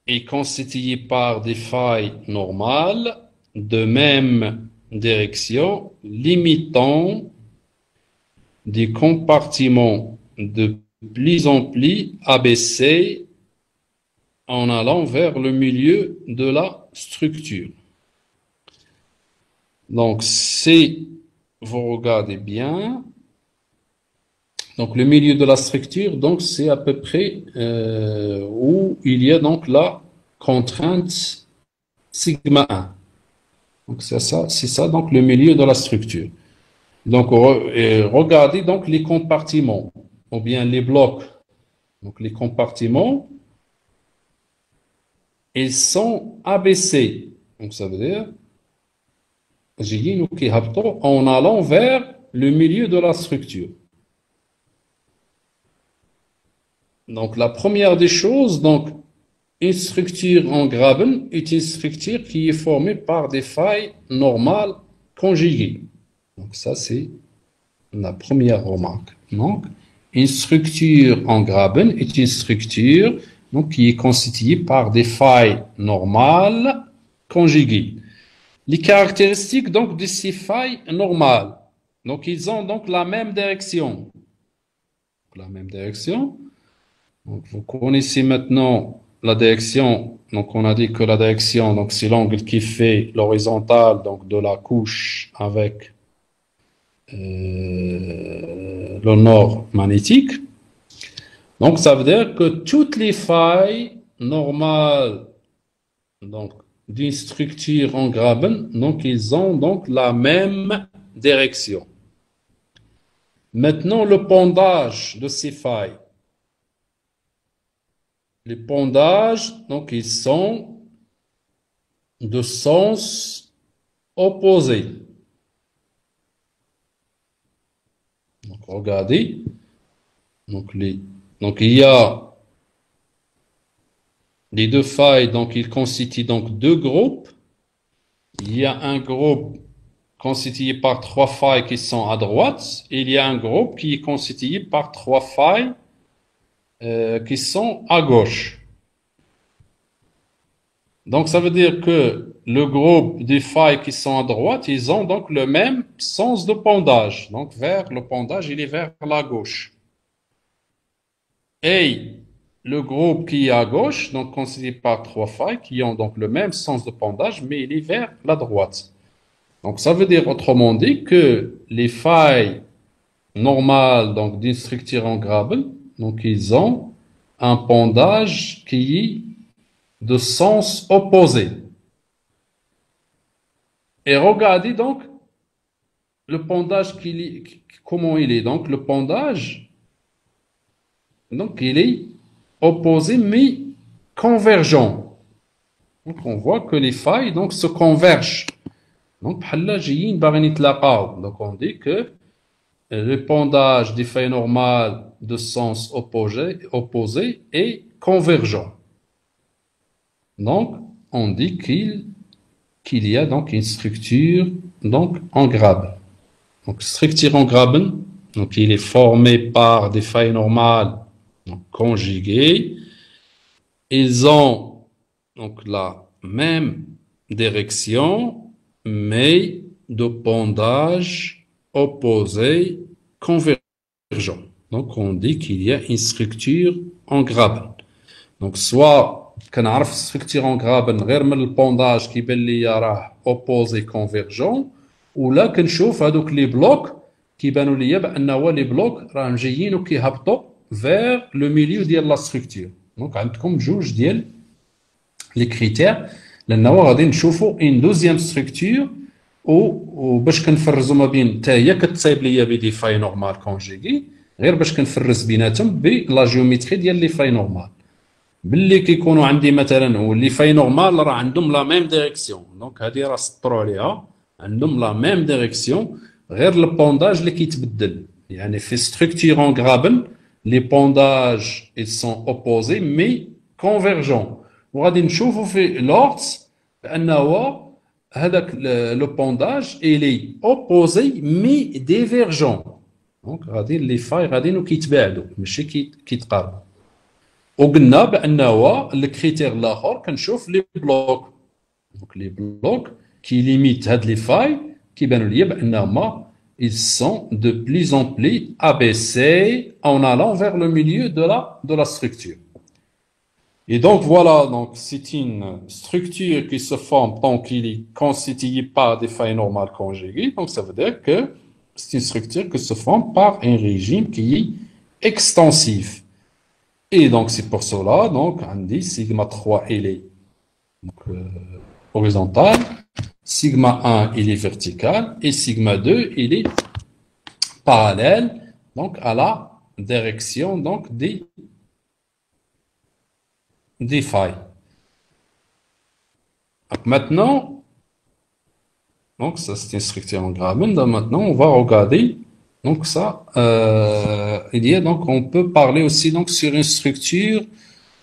est constitué par des failles normales de même direction, limitant des compartiments de plus en plus abaissés en allant vers le milieu de la structure. Donc, si vous regardez bien, donc le milieu de la structure, donc c'est à peu près où il y a donc la contrainte sigma 1. Donc c'est ça donc le milieu de la structure. Donc regardez donc les compartiments ou bien les blocs. Donc les compartiments, ils sont abaissés. Donc ça veut dire en allant vers le milieu de la structure. Donc la première des choses, donc une structure en graben est une structure qui est formée par des failles normales conjuguées. Donc ça c'est la première remarque. Donc une structure en graben est une structure donc, qui est constituée par des failles normales conjuguées. Les caractéristiques donc de ces failles normales, donc ils ont donc la même direction. La même direction. Donc, vous connaissez maintenant la direction. Donc on a dit que la direction, donc c'est l'angle qui fait l'horizontale donc de la couche avec le nord magnétique. Donc ça veut dire que toutes les failles normales donc d'une structure en graben, donc ils ont donc la même direction. Maintenant, le pondage de ces failles. Les pondages, donc ils sont de sens opposé. Donc regardez, donc il y a les deux failles, donc ils constituent donc deux groupes. Il y a un groupe constitué par trois failles qui sont à droite, et il y a un groupe qui est constitué par trois failles qui sont à gauche. Donc ça veut dire que le groupe des failles qui sont à droite, ils ont donc le même sens de pondage. Donc vers le pondage, il est vers la gauche. Et le groupe qui est à gauche, donc constitué par trois failles qui ont donc le même sens de pondage, mais il est vers la droite. Donc ça veut dire autrement dit que les failles normales donc d'une structure en graben, donc ils ont un pondage qui est de sens opposé. Et regardez donc le pondage comment il est. Donc le pondage, donc il est opposé mais convergent. Donc on voit que les failles donc se convergent. Donc donc on dit que le pondage des failles normales de sens opposé est convergent. Donc on dit qu'il y a donc une structure donc en graben. Donc structure en graben, donc il est formé par des failles normales donc conjuguées. Ils ont donc la même direction, mais de pondage opposé convergent. Donc on dit qu'il y a une structure en graben. Donc soit كنعرف structure en graben غير من البونداج كيبان لي راه opposé convergent ولا كنشوف هذوك لي بلوك كيبانوا لي بان هو لي بلوك راهم جايين وكيهبطوا vers le milieu ديال لا structure. دونك عندكم جوج ديال لي كريتير لانه غادي نشوفوا ان دوزيام ستركتور وباش كنفرزوا ما بين حتى هي كتصايب ليا بدي فاي نورمال كونجيغي غير باش كنفرز بيناتهم بلا جيومتري ديال لي فاي نورمال باللي كيكونوا عندي مثلا واللي فاي نورمال راه عندهم لا ميم ديريكسيون دونك هذه راه سطروا عليها عندهم لا ميم ديريكسيون غير البونداج اللي كيتبدل يعني في ستركتور اون غرابن لي بونداج ils sont opposés mais convergents وغادي نشوفوا في لورتس بانه هذاك لو بونداج الي اوبوزي مي ديفيرجون دونك غادي لي فاي غادي كيتباعدوا ماشي كيتقاربوا وقلنا بأنه الكريتير الآخر كنشوف لي بلوك. دونك لي بلوك كي ليميت هاد لي فاي كيبانوا ليا بأنهما ils sont de plus en plus abaissés en allant vers le milieu de la structure. Et donc voilà, donc c'est une structure qui se forme tant qu'il est constitué par des failles normales conjuguées. Donc ça veut dire que c'est une structure qui se forme par un régime qui est extensif. Et donc c'est pour cela, donc on dit sigma 3 il est donc, horizontal, sigma 1 il est vertical et sigma 2 il est parallèle donc à la direction donc des failles. Donc maintenant, donc ça c'est une structure en Graben. Donc maintenant on va regarder donc ça. Il y a donc on peut parler aussi donc sur une structure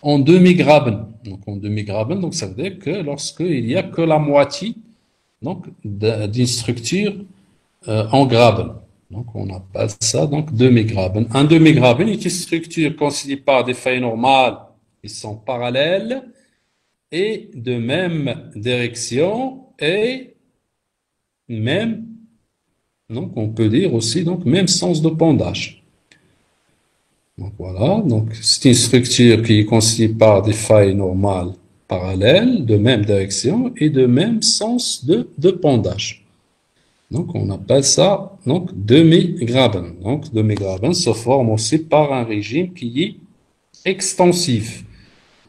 en demi-Graben. Donc en demi-Graben, donc ça veut dire que lorsque il y a que la moitié donc d'une structure en Graben. Donc on appelle ça donc demi-Graben. Un demi-Graben est une structure constituée par des failles normales qui sont parallèles et de même direction et même, donc on peut dire aussi donc même sens de pondage. Donc voilà, donc c'est une structure qui est constituée par des failles normales parallèles de même direction et de même sens de pondage. Donc on appelle ça donc demi-Graben. Donc demi-Graben se forme aussi par un régime qui est extensif.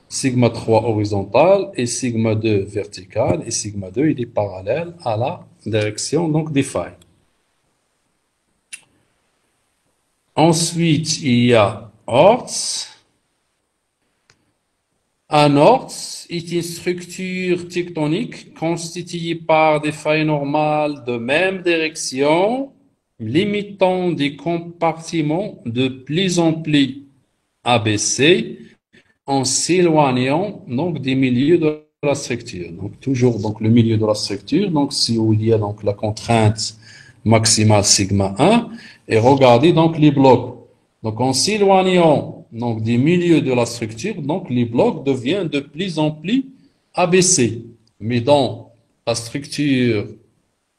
Sigma 3 horizontal et sigma 2 vertical et sigma 2 il est parallèle à la direction donc des failles. Ensuite, il y a Orts. Un Orts est une structure tectonique constituée par des failles normales de même direction, limitant des compartiments de plus en plus abaissés en s'éloignant donc des milieux de la structure. Donc toujours donc le milieu de la structure. Donc si il y a donc la contrainte maximale sigma 1 et regardez donc les blocs. Donc en s'éloignant donc des milieux de la structure, donc les blocs deviennent de plus en plus abaissés. Mais dans la structure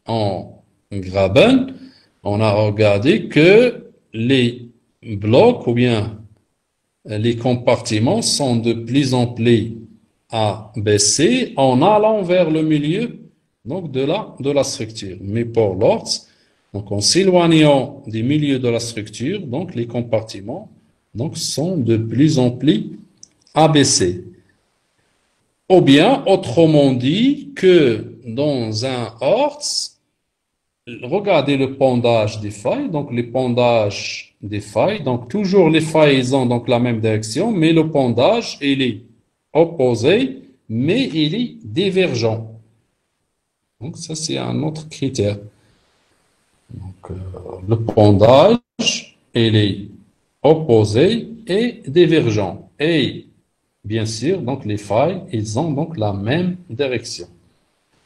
en Graben, on a regardé que les blocs ou bien les compartiments sont de plus en plus abaissés en allant vers le milieu donc de la structure. Mais pour l'Orts, donc en s'éloignant des milieux de la structure, donc les compartiments donc sont de plus en plus abaissés. Ou bien, autrement dit, que dans un Orts, regardez le pondage des failles, donc les pondages des failles, donc toujours les failles ils ont donc la même direction, mais le pondage il est opposé, mais il est divergent. Donc ça c'est un autre critère. Donc le pondage il est opposé et divergent. Et bien sûr, donc les failles ils ont donc la même direction.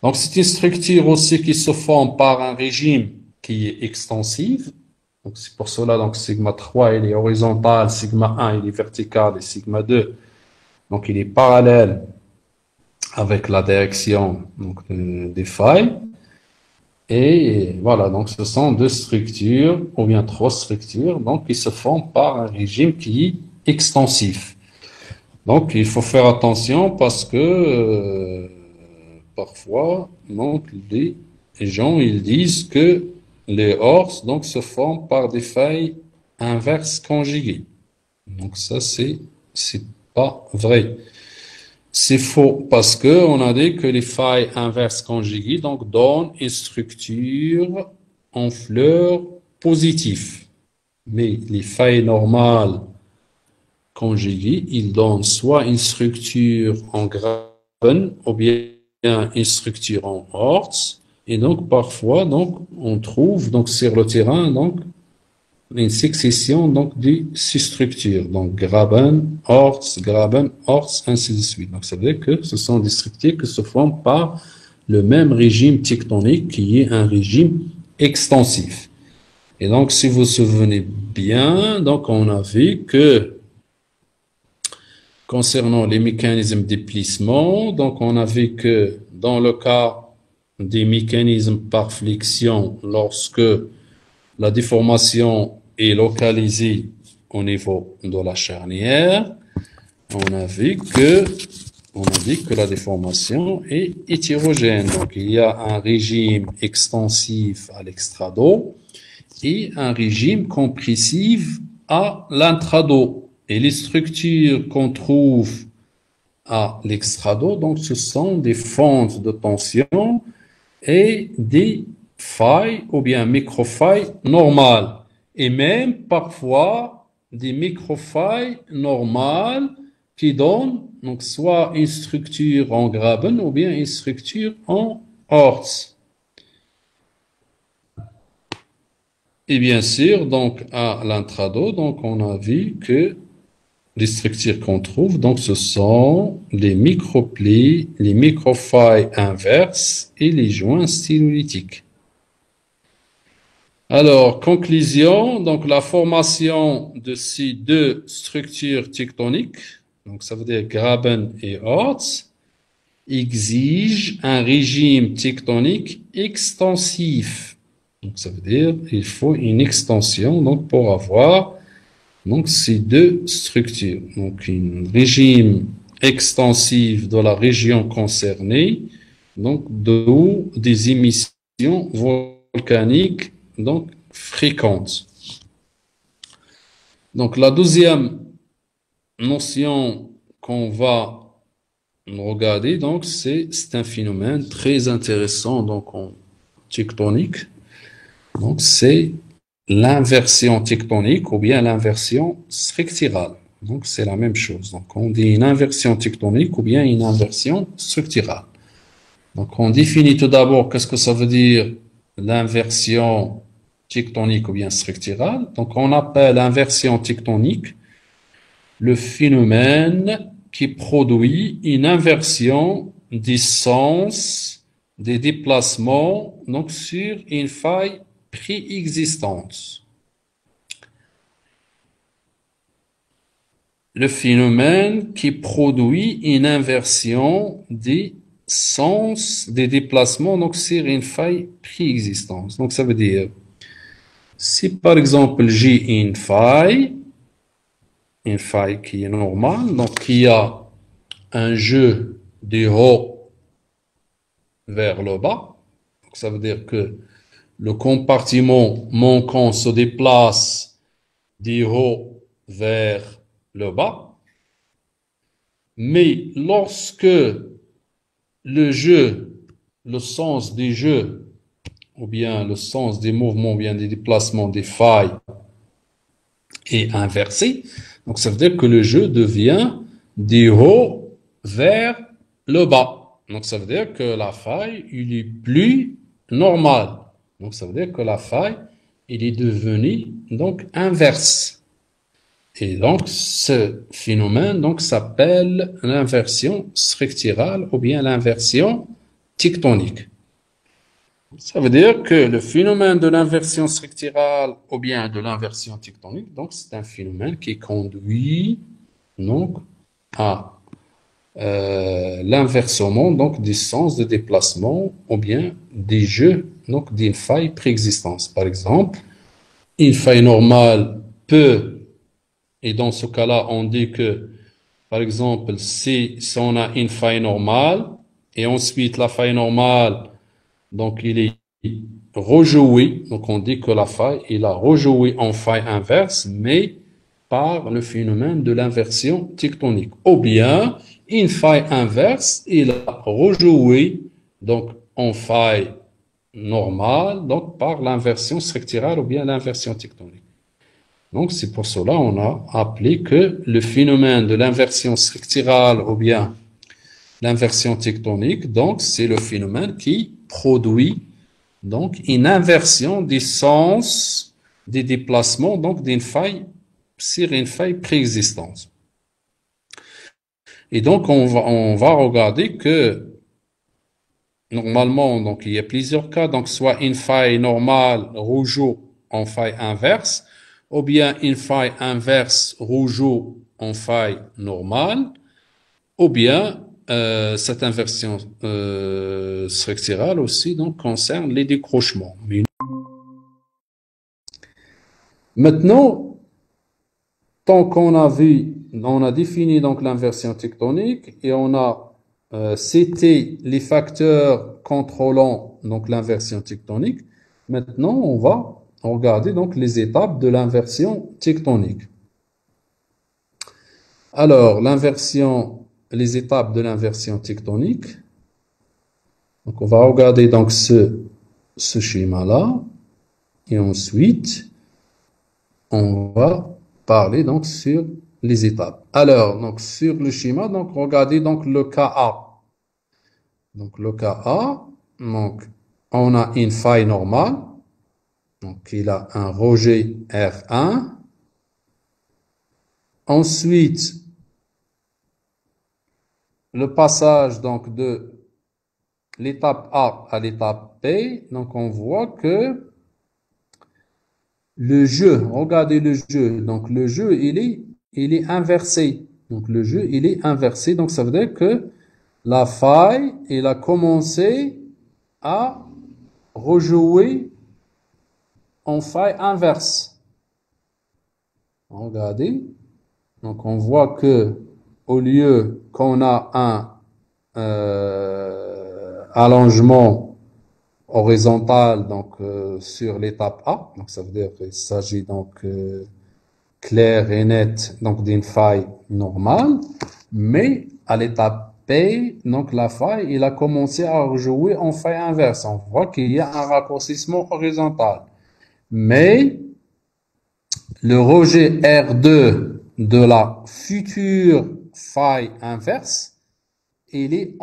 Donc, c'est une structure aussi qui se forme par un régime qui est extensif. Donc, c'est pour cela, donc, sigma 3, il est horizontal, sigma 1, il est vertical, et sigma 2, donc, il est parallèle avec la direction donc, des failles. Et voilà, donc, ce sont deux structures, ou bien trois structures, donc, qui se forment par un régime qui est extensif. Donc, il faut faire attention parce que parfois, donc, les gens, ils disent que les Orts, donc, se forment par des failles inverses conjuguées. Donc, ça, c'est pas vrai. C'est faux parce que on a dit que les failles inverses conjuguées, donc, donnent une structure en fleur positive. Mais les failles normales conjuguées, ils donnent soit une structure en Graben, ou bien une structure en Orts, et donc parfois donc on trouve donc sur le terrain donc une succession donc de ces structures, donc Graben, Orts, ainsi de suite. Donc ça veut dire que ce sont des structures qui se forment par le même régime tectonique qui est un régime extensif. Et donc si vous vous souvenez bien, donc on a vu que Concernant les mécanismes de plissement, donc on a vu que dans le cas des mécanismes par flexion, lorsque la déformation est localisée au niveau de la charnière, on a vu que la déformation est hétérogène. Donc, il y a un régime extensif à l'extrado et un régime compressif à l'intrado. Et les structures qu'on trouve à l'extrado, donc, ce sont des fentes de tension et des failles ou bien microfailles normales. Et même parfois des microfailles normales qui donnent donc soit une structure en Graben ou bien une structure en Orts. Et bien sûr, donc à l'intrado, donc on a vu que les structures qu'on trouve, donc ce sont les microplis, les microfailles inverses et les joints sténolytiques. Alors, conclusion, donc la formation de ces deux structures tectoniques, donc ça veut dire Graben et Orts, exige un régime tectonique extensif. Donc ça veut dire qu'il faut une extension donc pour avoir donc ces deux structures. Donc un régime extensif de la région concernée, donc d'où des émissions volcaniques donc fréquentes. Donc la deuxième notion qu'on va regarder, donc c'est un phénomène très intéressant donc en tectonique. Donc c'est l'inversion tectonique ou bien l'inversion structurale. Donc c'est la même chose. Donc on dit une inversion tectonique ou bien une inversion structurale. Donc on définit tout d'abord qu'est-ce que ça veut dire l'inversion tectonique ou bien structurale. Donc on appelle inversion tectonique le phénomène qui produit une inversion des sens des déplacements donc sur une faille préexistante. Le phénomène qui produit une inversion des sens des déplacements donc sur une faille préexistante. Donc ça veut dire si par exemple j'ai une faille qui est normale, donc qui a un jeu du haut vers le bas. Donc, ça veut dire que le compartiment manquant se déplace du haut vers le bas. Mais lorsque le jeu, le sens des jeux, ou bien le sens des mouvements, ou bien des déplacements des failles est inversé, donc ça veut dire que le jeu devient du haut vers le bas. Donc ça veut dire que la faille, il est plus normale. Donc ça veut dire que la faille, il est devenu donc inverse. Et donc ce phénomène donc s'appelle l'inversion structurale ou bien l'inversion tectonique. Ça veut dire que le phénomène de l'inversion structurale ou bien de l'inversion tectonique, donc c'est un phénomène qui conduit donc à l'inversement donc des sens de déplacement ou bien des jeux donc d'une faille préexistante. Par exemple, une faille normale peut, et dans ce cas-là, on dit que, par exemple, si on a une faille normale et ensuite la faille normale donc, il est rejoué. Donc, on dit que la faille, il a rejoué en faille inverse, mais par le phénomène de l'inversion tectonique. Ou bien, une faille inverse, il a rejoué donc en faille normale, donc par l'inversion structurale ou bien l'inversion tectonique. Donc, c'est pour cela on a appelé que le phénomène de l'inversion structurale ou bien l'inversion tectonique, donc, c'est le phénomène qui produit donc une inversion des sens des déplacements donc d'une faille sur une faille préexistante. Et donc on va regarder que normalement donc il y a plusieurs cas, donc soit une faille normale rejoue en faille inverse ou bien une faille inverse rejoue en faille normale, ou bien cette inversion structurale aussi donc, concerne les décrochements. Maintenant, tant qu'on a vu, on a défini donc l'inversion tectonique et on a cité les facteurs contrôlant donc l'inversion tectonique. Maintenant, on va regarder donc les étapes de l'inversion tectonique. Alors, les étapes de l'inversion tectonique. Donc, on va regarder donc ce schéma-là et ensuite, on va parler donc sur les étapes. Alors, donc sur le schéma, donc regardez donc le cas A. Donc le cas A, donc on a une faille normale. Donc il a un rejet R1. Ensuite, le passage donc de l'étape A à l'étape B. Donc on voit que le jeu, regardez le jeu. Donc le jeu il est inversé. Donc le jeu il est inversé. Donc ça veut dire que la faille, il a commencé à rejouer en faille inverse. Regardez. Donc, on voit que au lieu qu'on a un allongement horizontal donc sur l'étape A, donc ça veut dire qu'il s'agit donc clair et net donc d'une faille normale, mais à l'étape P, donc la faille, il a commencé à rejouer en faille inverse. On voit qu'il y a un raccourcissement horizontal. Mais le rejet R2 de la future faille inverse, il est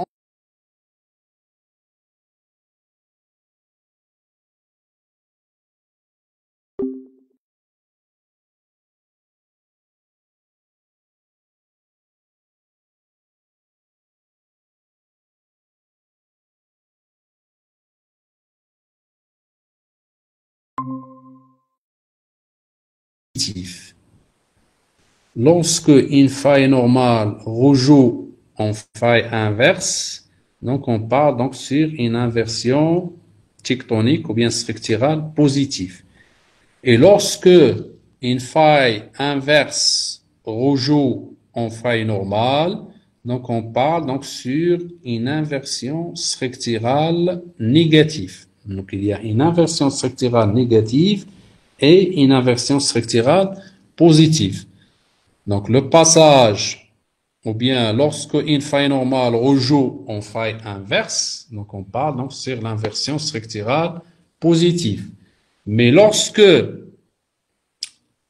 positif. Lorsque une faille normale rejoue en faille inverse, donc on parle donc sur une inversion tectonique ou bien structurale positive. Et lorsque une faille inverse rejoue en faille normale, donc on parle donc sur une inversion structurale négative. Donc il y a une inversion structurale négative et une inversion structurale positive. Donc le passage, ou bien lorsque une faille normale rejoue en faille inverse, donc on parle donc sur l'inversion structurale positive. Mais lorsque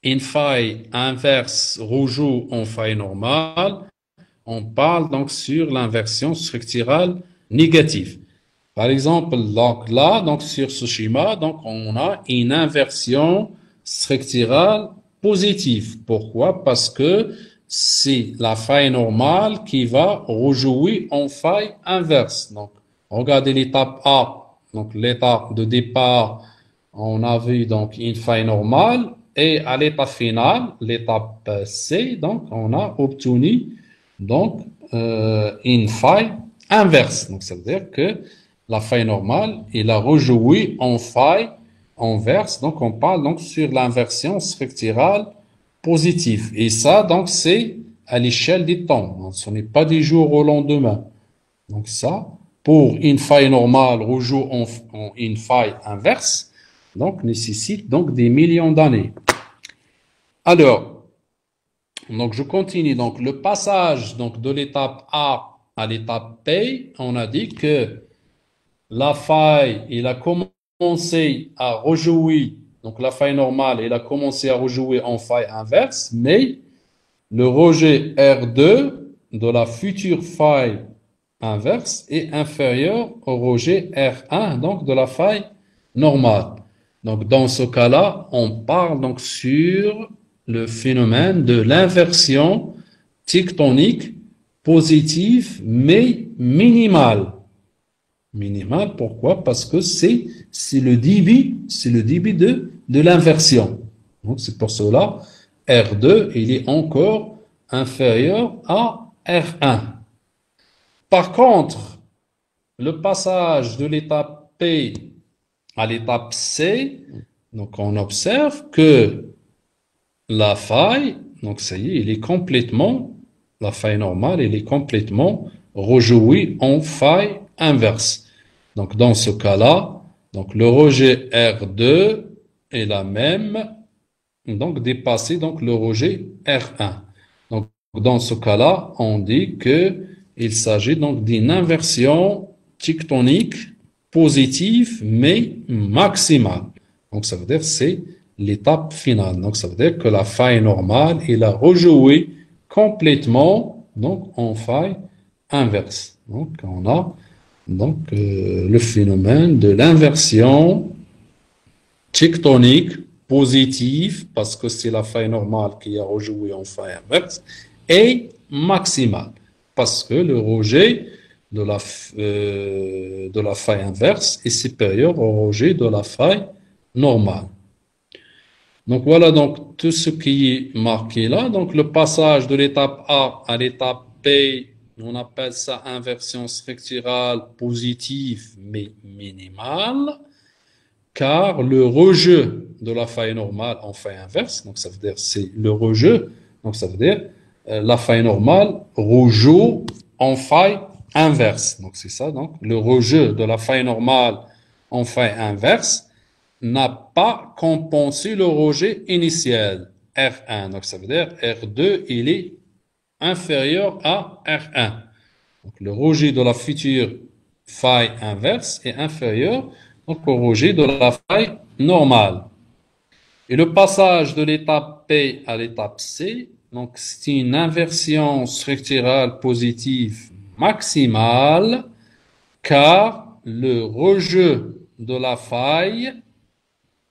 une faille inverse rejoue en faille normale, on parle donc sur l'inversion structurale négative. Par exemple, donc là, donc sur ce schéma, donc on a une inversion structurale positive. Pourquoi? Parce que c'est la faille normale qui va rejouer en faille inverse. Donc, regardez l'étape A. Donc, l'étape de départ, on a vu donc une faille normale. Et à l'étape finale, l'étape C, donc on a obtenu donc une faille inverse. Donc, ça veut dire que la faille normale, il a rejoué en faille inverse. Donc, on parle donc sur l'inversion structurale positive. Et ça, donc, c'est à l'échelle des temps. Donc, ce n'est pas des jours au lendemain. Donc, ça, pour une faille normale rejoue en une faille inverse, donc, nécessite donc des millions d'années. Alors, donc, je continue. Donc, le passage donc, de l'étape A à l'étape B, on a dit que la faille, il a commencé à rejouer, donc la faille normale, il a commencé à rejouer en faille inverse, mais le rejet R2 de la future faille inverse est inférieur au rejet R1, donc de la faille normale. Donc, dans ce cas-là, on parle donc sur le phénomène de l'inversion tectonique positive, mais minimale. Minimal, pourquoi? Parce que c'est le débit de l'inversion. Donc c'est pour cela R2 il est encore inférieur à R1. Par contre, le passage de l'étape P à l'étape C, donc on observe que la faille, donc ça y est, il est complètement, la faille normale, elle est complètement rejouée en faille inverse. Donc dans ce cas-là, donc le rejet R2 est la même, donc dépasser donc le rejet R1. Donc dans ce cas-là, on dit que il s'agit donc d'une inversion tectonique positive mais maximale. Donc ça veut dire c'est l'étape finale. Donc ça veut dire que la faille normale il a rejoué complètement donc en faille inverse. Donc on a donc le phénomène de l'inversion tectonique positive, parce que c'est la faille normale qui a rejoué en faille inverse, et maximale, parce que le rejet de la faille inverse est supérieur au rejet de la faille normale. Donc voilà donc tout ce qui est marqué là. Donc le passage de l'étape A à l'étape B, on appelle ça inversion structurale positive mais minimale, car le rejet de la faille normale en faille inverse, donc ça veut dire c'est le rejet, donc ça veut dire la faille normale rejoue en faille inverse. Donc c'est ça, donc le rejet de la faille normale en faille inverse n'a pas compensé le rejet initial, R1. Donc ça veut dire R2, il est inférieur à R1. Donc le rejet de la future faille inverse est inférieur donc, au rejet de la faille normale. Et le passage de l'étape P à l'étape C, donc c'est une inversion structurale positive maximale, car le rejet de la faille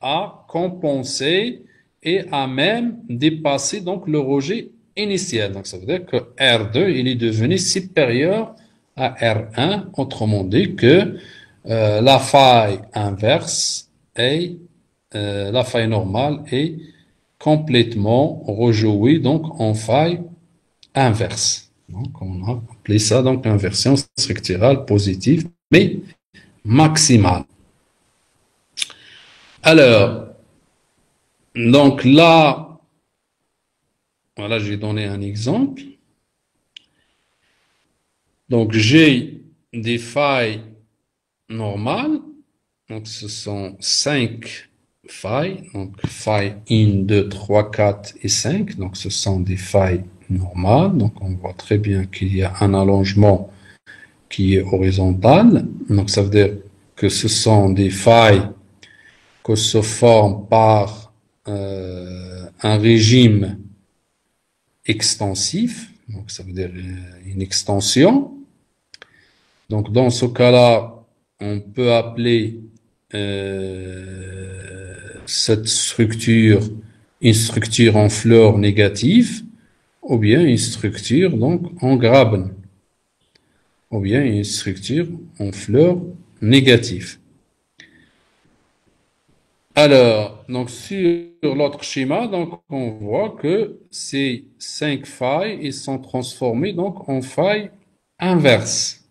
a compensé et a même dépassé donc le rejet initial. Donc ça veut dire que R2 il est devenu supérieur à R1, autrement dit que la faille inverse et la faille normale est complètement rejouée donc en faille inverse. Donc on a appelé ça donc inversion structurale positive mais maximale. Alors, donc là, voilà, j'ai donné un exemple. Donc j'ai des failles normales. Donc ce sont 5 failles. Donc faille 1, 2, 3, 4 et 5. Donc ce sont des failles normales. Donc on voit très bien qu'il y a un allongement qui est horizontal. Donc ça veut dire que ce sont des failles que se forment par un régime extensif, donc ça veut dire une extension. Donc dans ce cas-là, on peut appeler cette structure une structure en fleur négative, ou bien une structure donc en graben, ou bien une structure en fleur négative. Alors, donc sur l'autre schéma, donc on voit que ces 5 failles ils sont transformées donc en failles inverses.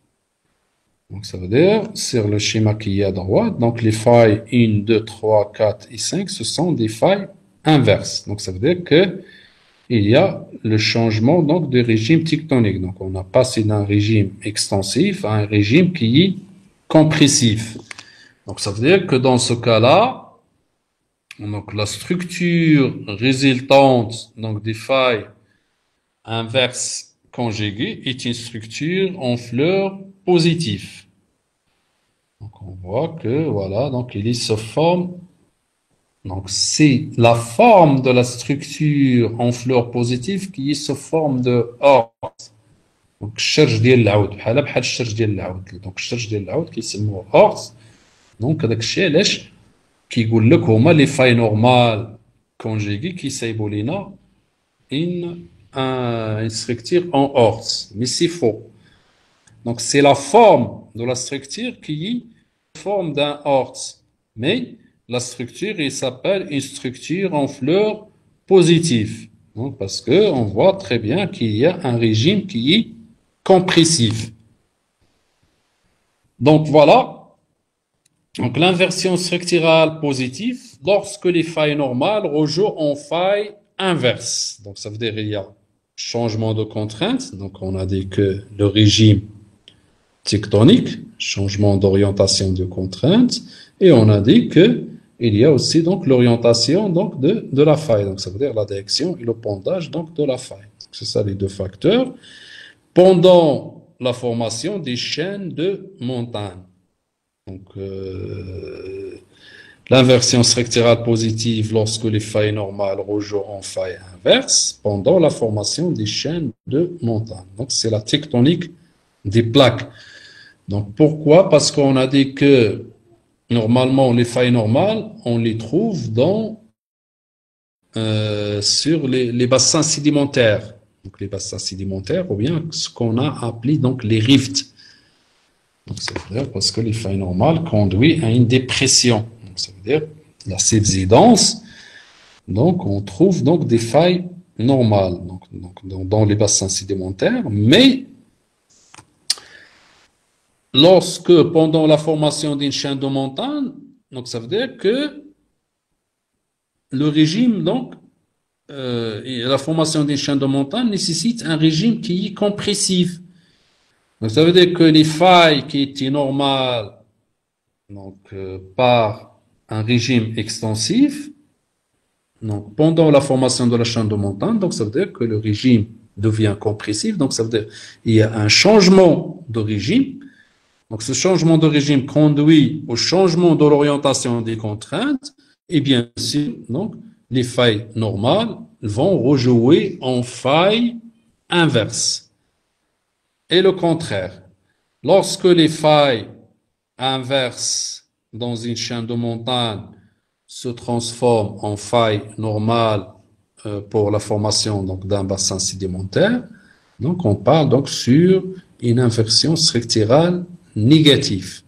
Donc ça veut dire sur le schéma qui est à droite, donc les failles 1, 2, 3, 4 et 5, ce sont des failles inverses. Donc ça veut dire que il y a le changement donc de régime tectonique. Donc on a passé d'un régime extensif à un régime qui est compressif. Donc ça veut dire que dans ce cas-là, donc la structure résultante donc des failles inverses conjuguées est une structure en fleur positive. Donc on voit que voilà, donc il se forme. Donc c'est la forme de la structure en fleur positive qui se forme de orth. Donc الشرج ديال العود بحال الشرج ديال العود. Donc الشرج ديال العود كيسموه orth. Donc هذاك الشيء علاش كيقول لك هما لي فاي نورمال كونجيغي كيسايبوا لينا une structure en orth, mais c'est faux. Donc c'est la forme de la structure qui est forme d'un orth, mais la structure il s'appelle une structure en fleur positive. Donc, parce que on voit très bien qu'il y a un régime qui est compressif. Donc, voilà. Donc, l'inversion structurale positive, lorsque les failles normales rejouent en faille inverse. Donc, ça veut dire qu'il y a changement de contrainte. Donc, on a dit que le régime tectonique, changement d'orientation de contrainte, et on a dit que il y a aussi donc l'orientation donc de la faille. Donc, ça veut dire la direction et le pondage donc de la faille. C'est ça les deux facteurs. Pendant la formation des chaînes de montagne. Donc, l'inversion structurale positive lorsque les failles normales rejouent en faille inverse pendant la formation des chaînes de montagne. Donc, c'est la tectonique des plaques. Donc, pourquoi? Parce qu'on a dit que normalement, les failles normales, on les trouve sur les bassins sédimentaires. Donc, les bassins sédimentaires, ou bien ce qu'on a appelé donc les rifts. Donc, ça veut dire parce que les failles normales conduisent à une dépression. Donc, ça veut dire la subsidence. Donc, on trouve donc des failles normales dans les bassins sédimentaires, mais lorsque pendant la formation d'une chaîne de montagne, donc ça veut dire que le régime et la formation d'une chaîne de montagne nécessite un régime qui est compressif. Donc ça veut dire que les failles qui étaient normales par un régime extensif, donc pendant la formation de la chaîne de montagne, donc ça veut dire que le régime devient compressif, donc ça veut dire qu'il y a un changement de régime. Donc ce changement de régime conduit au changement de l'orientation des contraintes et bien sûr, donc les failles normales vont rejouer en faille inverse. Et le contraire, lorsque les failles inverses dans une chaîne de montagne se transforment en faille normale pour la formation d'un bassin sédimentaire, donc on parle donc sur une inversion structurale négative.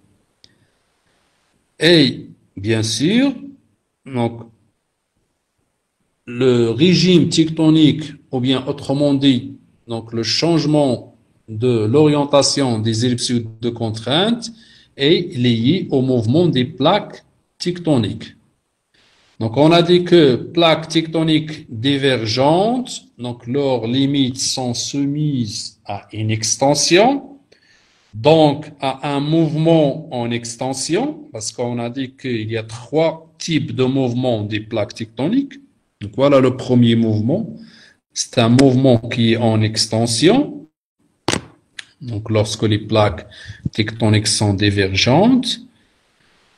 Et bien sûr, donc le régime tectonique, ou bien autrement dit, donc le changement de l'orientation des ellipsoïdes de contrainte est lié au mouvement des plaques tectoniques. Donc, on a dit que plaques tectoniques divergentes, donc leurs limites sont soumises à une extension, donc à un mouvement en extension, parce qu'on a dit qu'il y a trois types de mouvements des plaques tectoniques. Donc, voilà le premier mouvement. C'est un mouvement qui est en extension. Donc, lorsque les plaques tectoniques sont divergentes.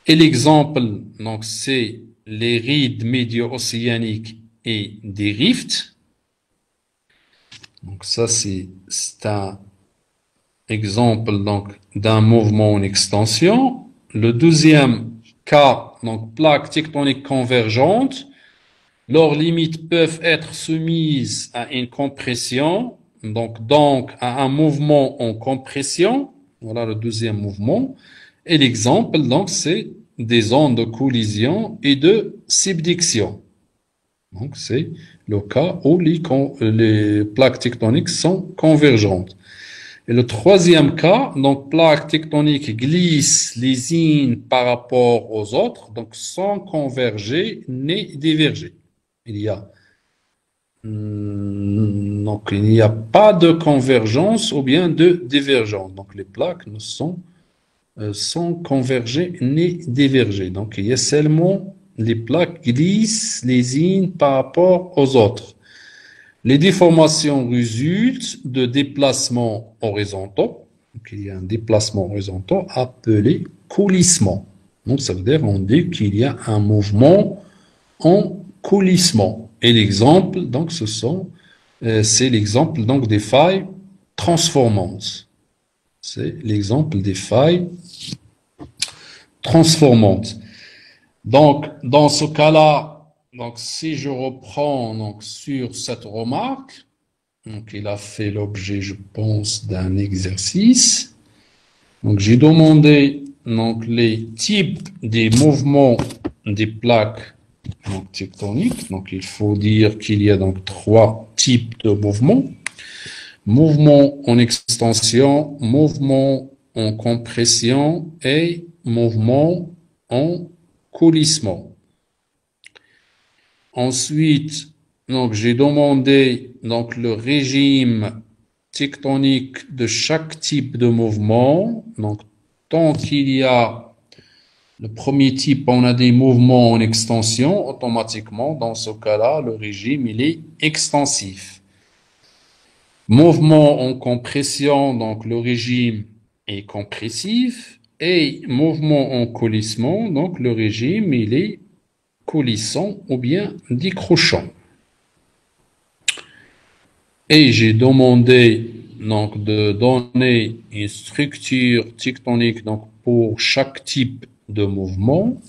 Et l'exemple, donc, c'est les rides médio-océaniques et des rifts. Donc, ça, c'est un exemple, donc, d'un mouvement en extension. Le deuxième cas, donc, plaques tectoniques convergentes. Leurs limites peuvent être soumises à une compression, donc à un mouvement en compression. Voilà le deuxième mouvement. Et l'exemple, donc, c'est des ondes de collision et de subduction. Donc, c'est le cas où les plaques tectoniques sont convergentes. Et le troisième cas, donc, plaques tectoniques glissent les unes par rapport aux autres, donc sans converger ni diverger. Donc, il n'y a pas de convergence ou bien de divergence. Donc, les plaques ne sont sans converger ni diverger. Donc, il y a seulement les plaques glissent les unes par rapport aux autres. Les déformations résultent de déplacements horizontaux. Donc, il y a un déplacement horizontal appelé coulissement. Donc, ça veut dire on dit qu'il y a un mouvement en coulissement. Et l'exemple, donc, c'est l'exemple donc des failles transformantes. C'est l'exemple des failles transformantes. Donc, dans ce cas-là, donc, si je reprends donc, sur cette remarque, donc, il a fait l'objet, je pense, d'un exercice. Donc, j'ai demandé donc, les types des mouvements des plaques donc tectonique. Donc, il faut dire qu'il y a donc trois types de mouvements. Mouvement en extension, mouvement en compression et mouvement en coulissement. Ensuite, donc, j'ai demandé donc, le régime tectonique de chaque type de mouvement. Donc, tant qu'il y a le premier type, on a des mouvements en extension, automatiquement, dans ce cas-là, le régime, il est extensif. Mouvement en compression, donc le régime est compressif. Et mouvement en coulissement, donc le régime, il est coulissant ou bien décrochant. Et j'ai demandé donc de donner une structure tectonique donc pour chaque type de mouvement.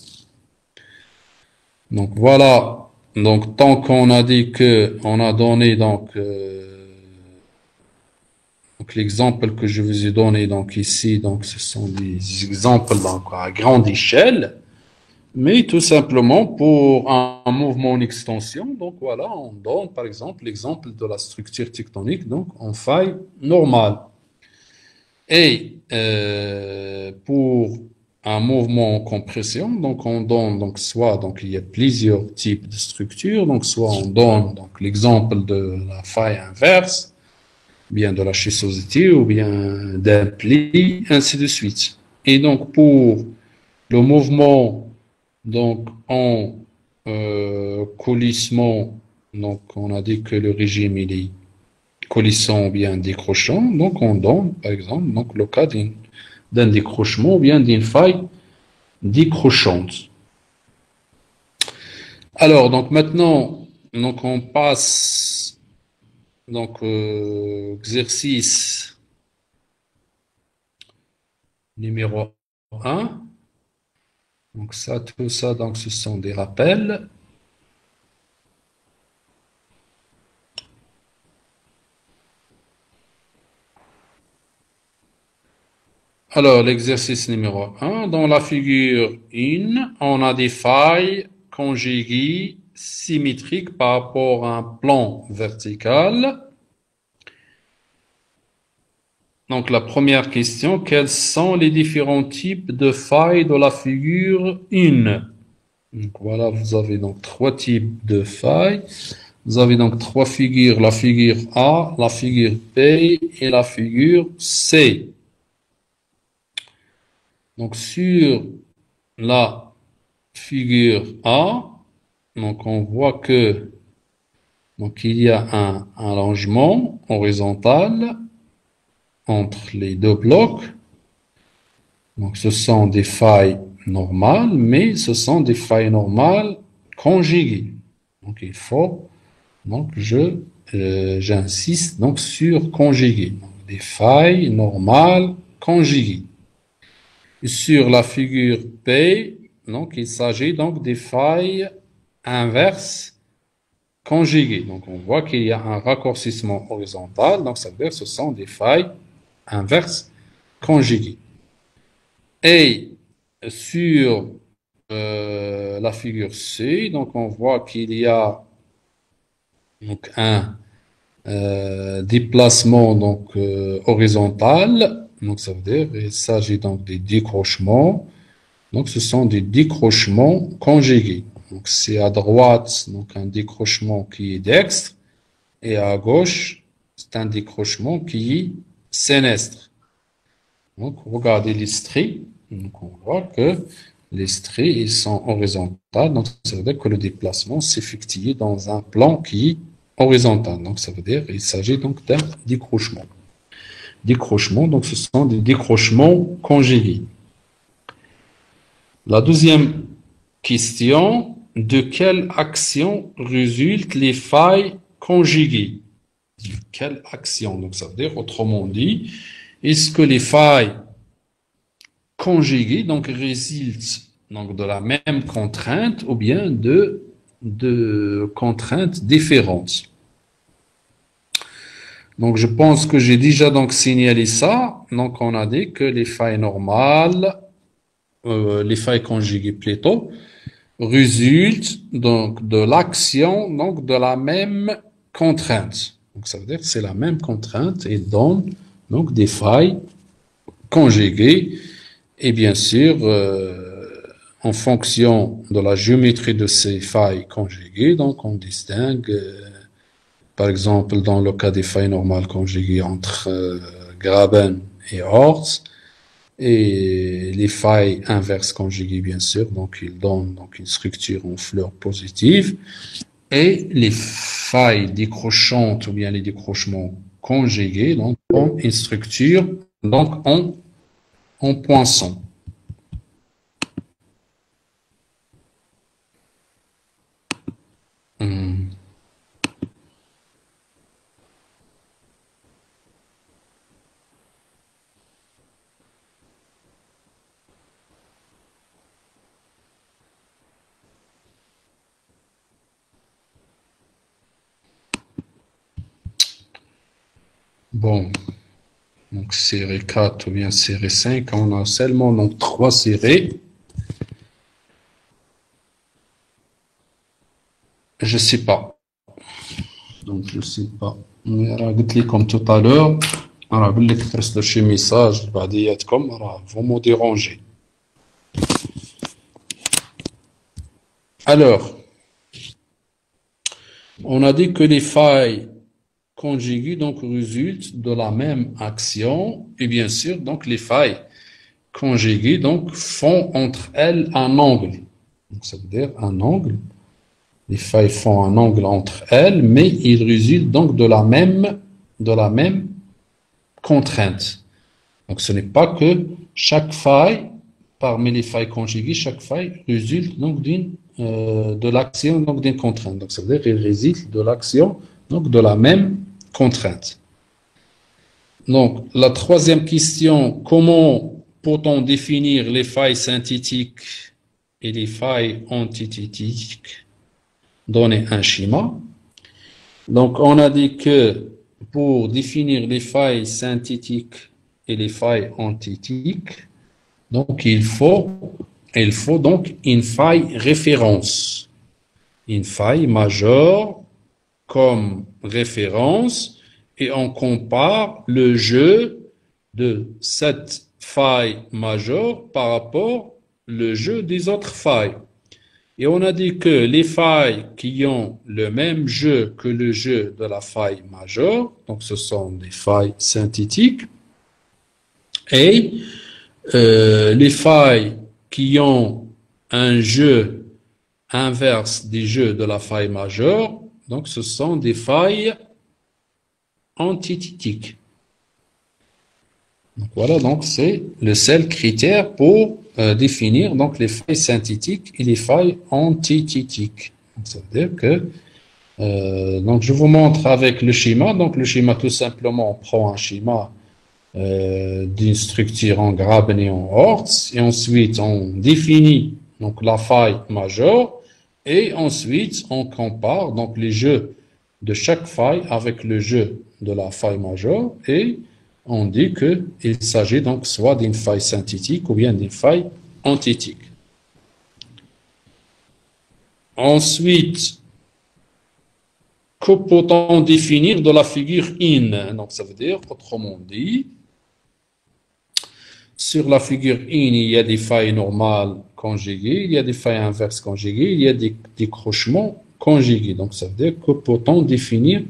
Donc voilà. Donc tant qu'on a dit que on a donné donc l'exemple que je vous ai donné donc ici, donc ce sont des exemples donc à grande échelle, mais tout simplement pour un mouvement en extension. Donc voilà, on donne par exemple l'exemple de la structure tectonique donc en faille normale. Et pour un mouvement en compression, donc on donne donc soit donc il y a plusieurs types de structures, donc soit on donne donc l'exemple de la faille inverse, bien de la chissosité ou bien d'un pli, ainsi de suite. Et donc pour le mouvement donc en coulissement, donc on a dit que le régime il est coulissant ou bien décrochant, donc on donne par exemple donc le cas d'un décrochement ou bien d'une faille décrochante. Alors donc maintenant donc on passe donc exercice numéro 1. Donc ça, tout ça, donc ce sont des rappels. Alors, l'exercice numéro 1, dans la figure 1, on a des failles conjuguées symétriques par rapport à un plan vertical. Donc, la première question, quels sont les différents types de failles de la figure 1? Donc, voilà, vous avez donc trois types de failles. Vous avez donc trois figures, la figure A, la figure B et la figure C. Donc, sur la figure A, donc on voit que donc il y a un allongement horizontal entre les deux blocs. Donc, ce sont des failles normales, mais ce sont des failles normales conjuguées. Donc, il faut donc j'insiste donc sur conjugué. Donc, des failles normales conjuguées. Sur la figure P, donc il s'agit donc des failles inverses conjuguées. Donc on voit qu'il y a un raccourcissement horizontal, donc ça veut dire que ce sont des failles inverses conjuguées. Et sur la figure C, donc on voit qu'il y a donc un déplacement donc horizontal. Donc ça veut dire qu'il s'agit donc des décrochements. Donc ce sont des décrochements conjugués. Donc c'est à droite donc un décrochement qui est dextre et à gauche c'est un décrochement qui est sénestre. Donc regardez les stries. Donc on voit que les stries ils sont horizontales. Donc ça veut dire que le déplacement s'effectue dans un plan qui est horizontal. Donc ça veut dire qu'il s'agit donc d'un décrochement. Décrochement, donc ce sont des décrochements conjugués. La deuxième question, de quelle action résultent les failles conjuguées? De quelle action? Donc ça veut dire, autrement dit, est-ce que les failles conjuguées donc résultent donc de la même contrainte ou bien de contraintes différentes? Donc, je pense que j'ai déjà donc signalé ça. Donc, on a dit que les failles normales, les failles conjuguées plutôt, résulte donc de l'action donc de la même contrainte. Donc ça veut dire que c'est la même contrainte et donne donc des failles conjuguées. Et bien sûr, en fonction de la géométrie de ces failles conjuguées, donc on distingue, par exemple, dans le cas des failles normales conjuguées entre Graben et Orts, et les failles inverses conjuguées, bien sûr, donc ils donnent donc une structure en fleur positive, et les failles décrochantes ou bien les décrochements conjugués, donc ont une structure donc en poinçon. Hmm. Bon, donc série 4 ou bien série 5, on a seulement donc 3 séries. Je sais pas. Donc je sais pas. Mais راه قلت لكم tout à l'heure, راه بالك ترسلوا شي ميساج لبعضياتكم راه vous me dérangez. Alors, on a dit que les failles conjuguées donc résultent de la même action et bien sûr donc les failles conjuguées donc font entre elles un angle. Donc ça veut dire un angle. Les failles font un angle entre elles, mais ils résultent donc de la même contrainte. Donc ce n'est pas que chaque faille, parmi les failles conjuguées, chaque faille résulte donc de l'action donc d'une contrainte. Donc ça veut dire qu'elle résulte de l'action donc de la même contrainte. Donc la troisième question, comment peut-on définir les failles synthétiques et les failles antithétiques? Donner un schéma. Donc, on a dit que pour définir les failles synthétiques et les failles antithétiques, donc il faut donc une faille référence, une faille majeure comme référence et on compare le jeu de cette faille majeure par rapport au jeu des autres failles. Et on a dit que les failles qui ont le même jeu que le jeu de la faille majeure, donc ce sont des failles synthétiques, et les failles qui ont un jeu inverse des jeux de la faille majeure, donc ce sont des failles antithétiques. Donc voilà, donc c'est le seul critère pour définir donc les failles synthétiques et les failles antithétiques. Donc ça veut dire que donc je vous montre avec le schéma. Donc le schéma, tout simplement, on prend un schéma d'une structure en Graben et en Orts, et ensuite on définit donc la faille majeure, et ensuite on compare donc les jeux de chaque faille avec le jeu de la faille majeure, et on dit qu'il s'agit donc soit d'une faille synthétique ou bien d'une faille antithétique. Ensuite, que peut-on définir de la figure in? Donc ça veut dire, autrement dit, sur la figure in, il y a des failles normales conjuguées, il y a des failles inverses conjuguées, il y a des décrochements conjugués. Donc ça veut dire que peut-on définir,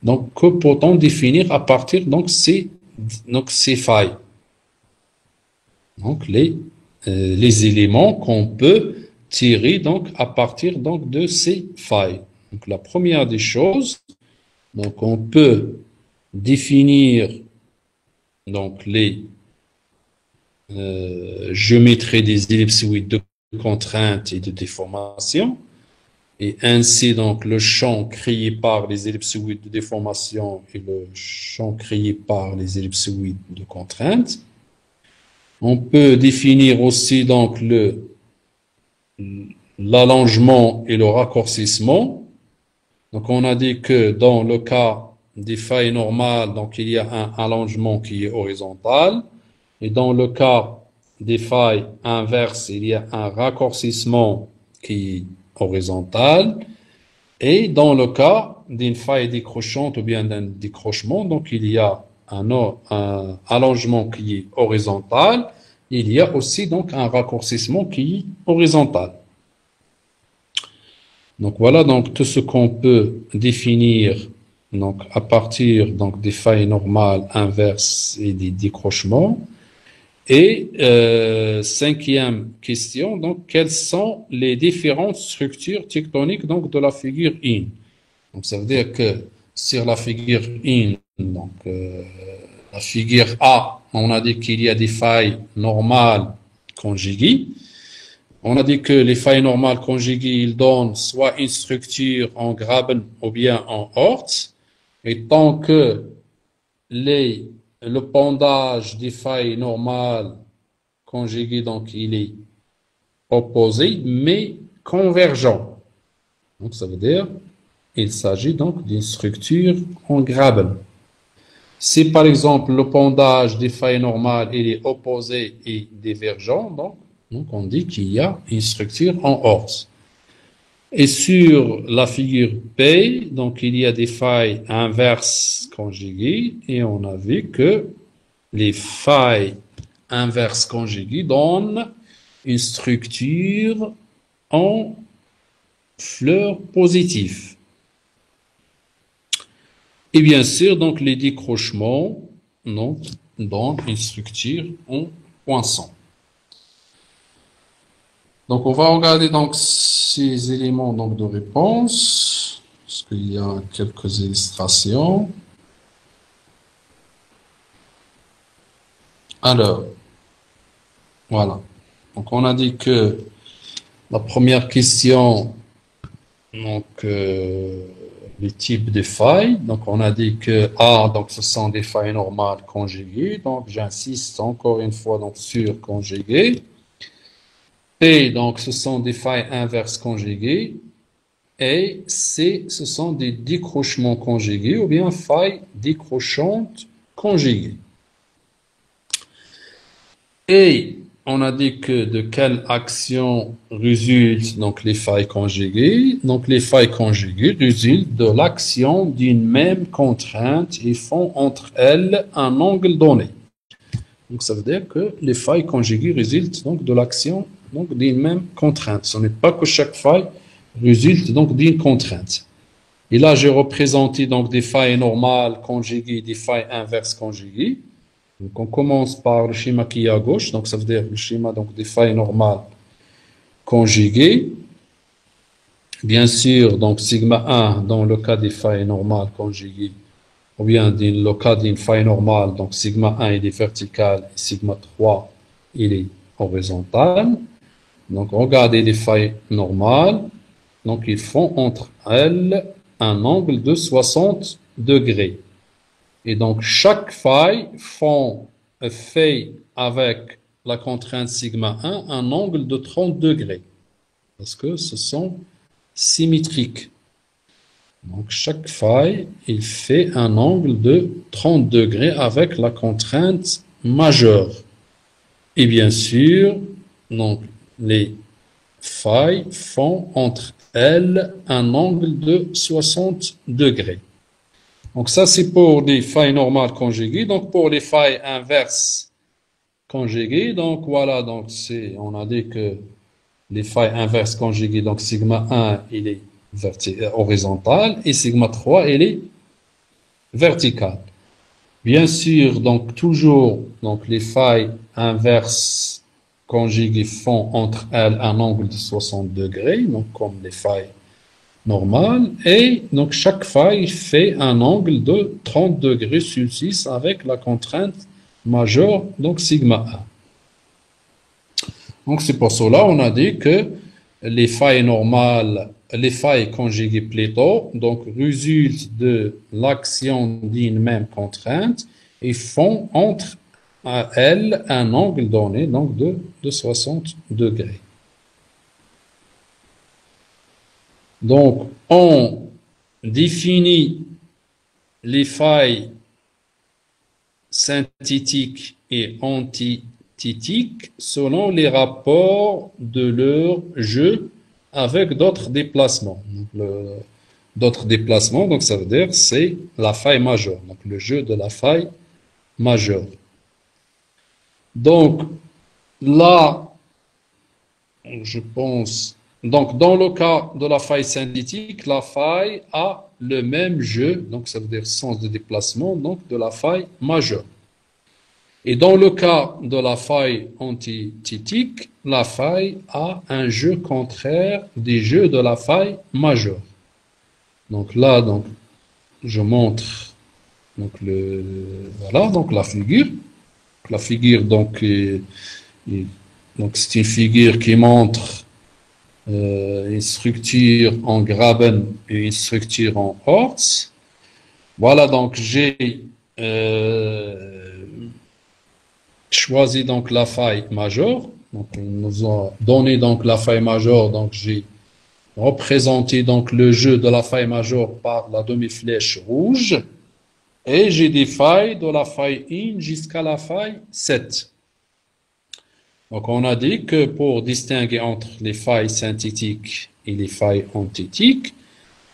donc que peut-on définir à partir donc ces failles. Donc les éléments qu'on peut tirer donc à partir donc de ces failles. Donc la première des choses, donc on peut définir donc les géométrie des ellipsoïdes de contrainte et de déformation. Et ainsi, donc, le champ créé par les ellipsoïdes de déformation et le champ créé par les ellipsoïdes de contrainte. On peut définir aussi, donc, l'allongement et le raccourcissement. Donc, on a dit que dans le cas des failles normales, donc, il y a un allongement qui est horizontal. Et dans le cas des failles inverses, il y a un raccourcissement qui est horizontale. Et dans le cas d'une faille décrochante ou bien d'un décrochement, donc il y a un allongement qui est horizontal. Il y a aussi donc un raccourcissement qui est horizontal. Donc voilà donc tout ce qu'on peut définir donc à partir donc des failles normales, inverses et des décrochements. Et cinquième question, donc quelles sont les différentes structures tectoniques donc de la figure in? Donc ça veut dire que sur la figure in, donc la figure A, on a dit qu'il y a des failles normales conjuguées. On a dit que les failles normales conjuguées, ils donnent soit une structure en Graben ou bien en Hort. Et tant que le pendage des failles normales conjuguées, donc il est opposé, mais convergent. Donc ça veut dire il s'agit donc d'une structure en Graben. Si par exemple le pendage des failles normales il est opposé et divergent, donc on dit qu'il y a une structure en Hort. Et sur la figure P, donc il y a des failles inverses conjuguées et on a vu que les failles inverses conjuguées donnent une structure en fleur positive. Et bien sûr, donc les décrochements donc, donnent une structure en poinçon. Donc on va regarder donc ces éléments donc de réponse, parce qu'il y a quelques illustrations. Alors, voilà. Donc on a dit que la première question, donc les types de failles. Donc on a dit que A, donc ce sont des failles normales conjuguées. Donc j'insiste encore une fois donc sur conjuguées. P, donc ce sont des failles inverses conjuguées. Et C, ce sont des décrochements conjugués ou bien failles décrochantes conjuguées. Et on a dit que de quelle action résultent donc les failles conjuguées. Donc les failles conjuguées résultent de l'action d'une même contrainte et font entre elles un angle donné. Donc ça veut dire que les failles conjuguées résultent donc de l'action donc d'une même contrainte. Ce n'est pas que chaque faille résulte donc d'une contrainte. Et là, j'ai représenté donc des failles normales conjuguées, des failles inverses conjuguées. Donc on commence par le schéma qui est à gauche, donc ça veut dire le schéma donc des failles normales conjuguées. Bien sûr, donc sigma 1 dans le cas des failles normales conjuguées, ou bien dans le cas d'une faille normale, donc sigma 1 il est vertical et sigma 3 il est horizontal. Donc regardez les failles normales, donc ils font entre elles un angle de 60 degrés. Et donc, chaque faille fait avec la contrainte sigma 1 un angle de 30 degrés. Parce que ce sont symétriques. Donc, chaque faille, il fait un angle de 30 degrés avec la contrainte majeure. Et bien sûr, donc, les failles font entre elles un angle de 60 degrés. Donc ça, c'est pour des failles normales conjuguées. Donc pour les failles inverses conjuguées, donc voilà, donc on a dit que les failles inverses conjuguées, donc sigma 1, il est horizontal et sigma 3, il est vertical. Bien sûr, donc toujours, donc les failles inverses conjuguées font entre elles un angle de 60 degrés, donc comme les failles normale, et donc chaque faille fait un angle de 30 degrés sur 6 avec la contrainte majeure, donc sigma 1. Donc c'est pour cela on a dit que les failles normales, les failles conjuguées plutôt, donc résultent de l'action d'une même contrainte et font entre elles un angle donné donc de 60 degrés. Donc, on définit les failles synthétiques et antithétiques selon les rapports de leur jeu avec d'autres déplacements. D'autres déplacements, donc ça veut dire c'est la faille majeure, donc le jeu de la faille majeure. Donc là, je pense, donc dans le cas de la faille synthétique, la faille a le même jeu, donc ça veut dire sens de déplacement, donc de la faille majeure. Et dans le cas de la faille antithétique, la faille a un jeu contraire des jeux de la faille majeure. Donc là, donc, je montre donc voilà, donc la figure. La figure, donc, donc c'est une figure qui montre une structure en Graben et une structure en Orts. Voilà, donc j'ai choisi donc la faille majeure. Donc, il nous a donné donc la faille majeure. Donc, j'ai représenté donc le jeu de la faille majeure par la demi-flèche rouge. Et j'ai des failles de la faille in jusqu'à la faille 7. Donc, on a dit que pour distinguer entre les failles synthétiques et les failles antithétiques,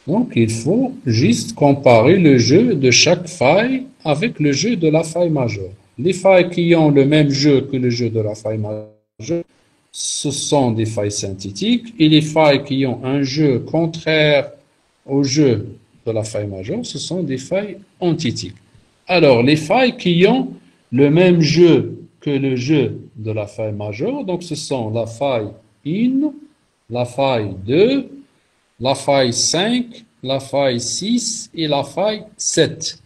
donc il faut juste comparer le jeu de chaque faille avec le jeu de la faille majeure. Les failles qui ont le même jeu que le jeu de la faille majeure, ce sont des failles synthétiques, et les failles qui ont un jeu contraire au jeu de la faille majeure, ce sont des failles antithétiques. Alors, les failles qui ont le même jeu que le jeu de la faille majeure, donc ce sont la faille in, la faille 2, la faille 5, la faille 6 et la faille 7.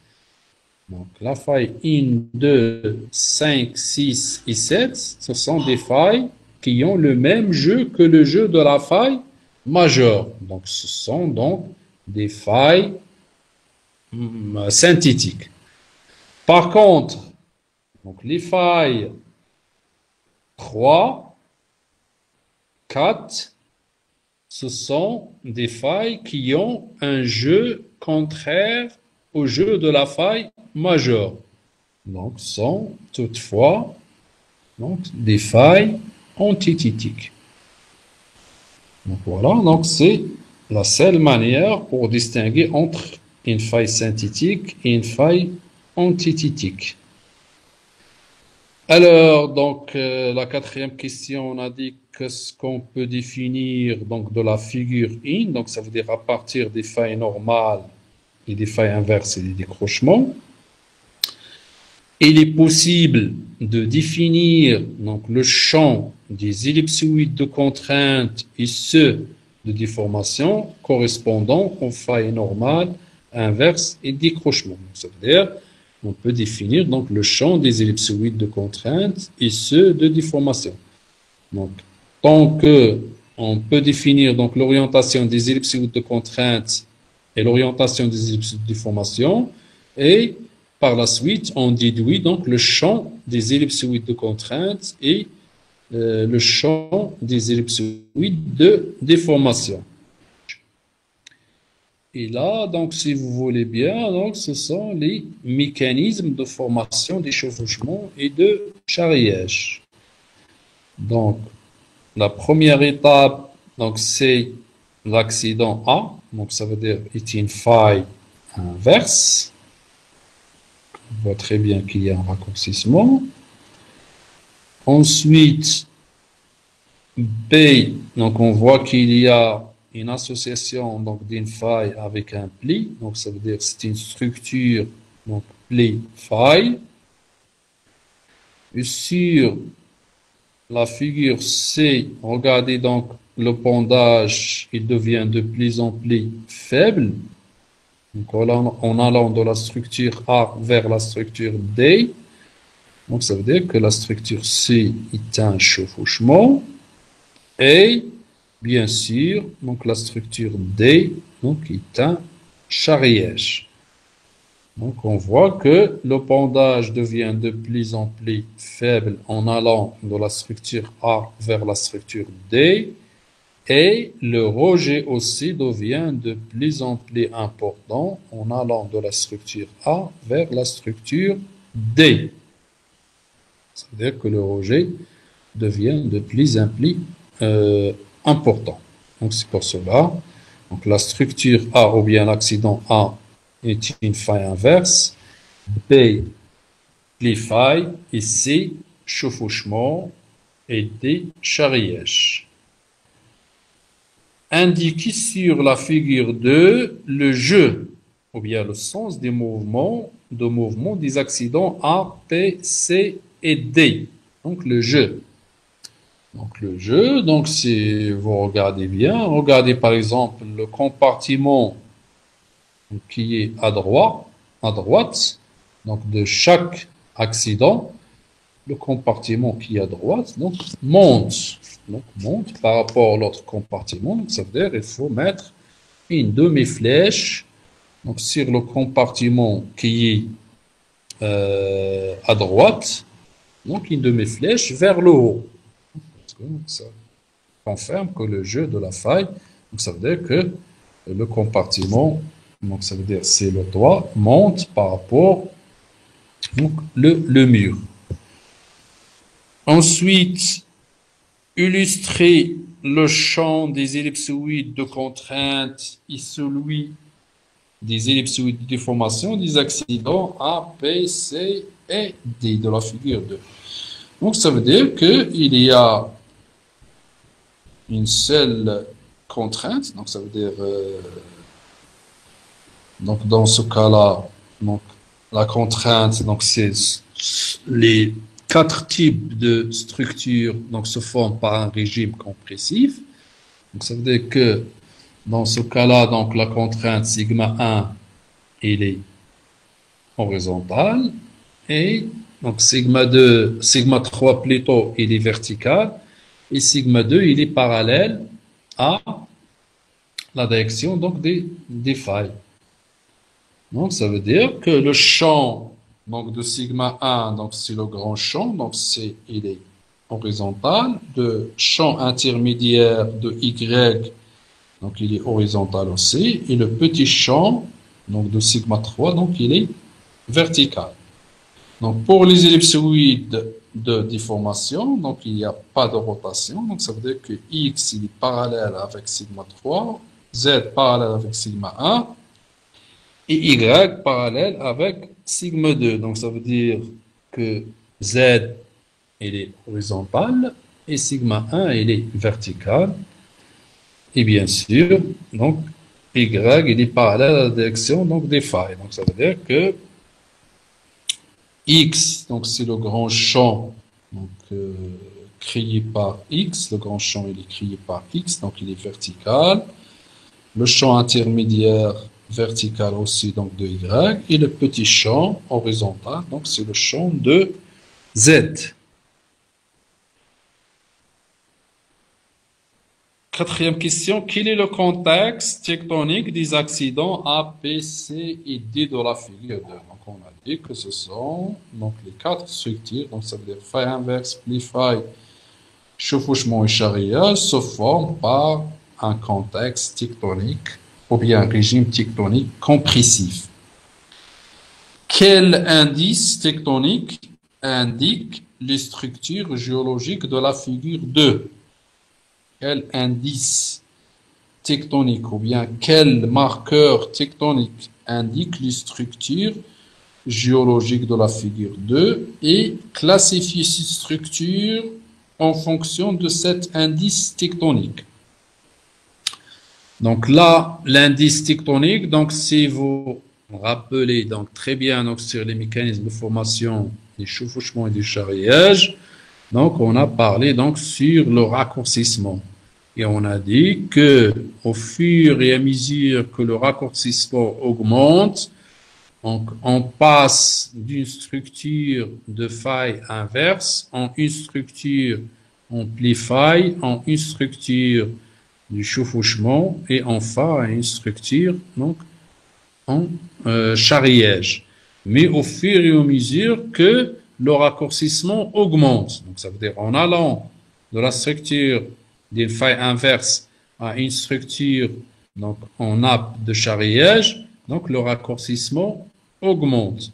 Donc, la faille in 2, 5, 6 et 7, ce sont des failles qui ont le même jeu que le jeu de la faille majeure. Donc, ce sont donc des failles synthétiques. Par contre, donc les failles 3, 4, ce sont des failles qui ont un jeu contraire au jeu de la faille majeure. Donc, sont toutefois donc, des failles antithétiques. Donc, voilà, donc c'est la seule manière pour distinguer entre une faille synthétique et une faille antithétique. Alors, donc, la quatrième question, on a dit qu'est-ce qu'on peut définir donc, de la figure in, donc ça veut dire à partir des failles normales et des failles inverses et des décrochements. Il est possible de définir donc, le champ des ellipsoïdes de contrainte et ceux de déformation correspondant aux failles normales, inverses et décrochements. Donc, ça veut dire on peut définir donc, le champ des ellipsoïdes de contrainte et ceux de déformation. Donc, tant qu'on peut définir donc, l'orientation des ellipsoïdes de contrainte et l'orientation des ellipsoïdes de déformation, et par la suite, on déduit donc le champ des ellipsoïdes de contrainte et le champ des ellipsoïdes de déformation. Et là, donc, si vous voulez bien, donc, ce sont les mécanismes de formation des chevauchements et de charriage. Donc, la première étape, donc, c'est l'accident A. Donc, ça veut dire c'est une faille inverse. On voit très bien qu'il y a un raccourcissement. Ensuite, B, donc, on voit qu'il y a une association donc d'une faille avec un pli, donc ça veut dire que c'est une structure donc pli-faille. Et sur la figure C, regardez donc le pendage, il devient de plus en plus faible. Donc en allant de la structure A vers la structure D. Donc ça veut dire que la structure C est un chevauchement et bien sûr, donc la structure D donc, est un charriage. Donc on voit que le pendage devient de plus en plus faible en allant de la structure A vers la structure D et le rejet aussi devient de plus en plus important en allant de la structure A vers la structure D. Ça veut dire que le rejet devient de plus en plus important. Donc, c'est pour cela. Donc, la structure A ou bien l'accident A est une faille inverse. B, les failles. Et C, chevauchement. Et D, charriage. Indiquez sur la figure 2 le jeu ou bien le sens des mouvements, des accidents A, P, C et D. Donc, le jeu. Donc, le jeu, donc, si vous regardez bien, regardez par exemple le compartiment qui est à droite, donc de chaque accident, le compartiment qui est à droite, donc monte par rapport à l'autre compartiment. Donc, ça veut dire qu'il faut mettre une demi-flèche donc, sur le compartiment qui est à droite, donc une demi-flèche vers le haut. Donc, ça confirme que le jeu de la faille, donc ça veut dire que le compartiment, donc ça veut dire c'est le toit, monte par rapport donc le mur. Ensuite, illustrer le champ des ellipsoïdes de contrainte et celui des ellipsoïdes de déformation des accidents A, B, C et D de la figure 2. Donc, ça veut dire qu'il y a une seule contrainte, donc ça veut dire, donc dans ce cas-là, donc la contrainte, donc c'est les 4 types de structures, donc se forment par un régime compressif. Donc ça veut dire que dans ce cas-là, donc la contrainte sigma 1, il est horizontale et donc sigma 3 plutôt, il est vertical. Et sigma 2, il est parallèle à la direction donc des failles. Donc, ça veut dire que le champ donc, de sigma 1, donc c'est le grand champ, donc il est horizontal. Le champ intermédiaire de Y, donc il est horizontal aussi. Et le petit champ donc, de sigma 3, donc il est vertical. Donc, pour les ellipsoïdes de déformation, donc il n'y a pas de rotation, donc ça veut dire que X il est parallèle avec sigma 3, Z parallèle avec sigma 1 et Y parallèle avec sigma 2. Donc ça veut dire que Z il est horizontal et sigma 1 il est vertical. Et bien sûr, donc Y il est parallèle à la direction donc des failles. Donc ça veut dire que X, donc c'est le grand champ donc, créé par X. Le grand champ, il est créé par X, donc il est vertical. Le champ intermédiaire vertical aussi, donc de Y. Et le petit champ horizontal, donc c'est le champ de Z. Quatrième question, quel est le contexte tectonique des accidents A, P, C et D de la figure 2? Donc, on a dit que ce sont donc, les 4 structures, donc ça veut dire faille inverse, pli faille, chevauchement et charriage, se forment par un contexte tectonique ou bien un régime tectonique compressif. Quel indice tectonique indique les structures géologiques de la figure 2? Quel indice tectonique ou bien quel marqueur tectonique indique les structures géologiques de la figure 2 et classifier ces structures en fonction de cet indice tectonique. Donc là, l'indice tectonique, donc si vous vous rappelez donc très bien donc, sur les mécanismes de formation des chevauchements et du charriage, donc on a parlé donc sur le raccourcissement. Et on a dit que au fur et à mesure que le raccourcissement augmente, on passe d'une structure de faille inverse en une structure en pli faille, en une structure du chevauchement et enfin à une structure donc en charriage. Mais au fur et à mesure que le raccourcissement augmente, donc ça veut dire en allant de la structure d'une faille inverse à une structure donc en nappe de charriage, donc le raccourcissement augmente.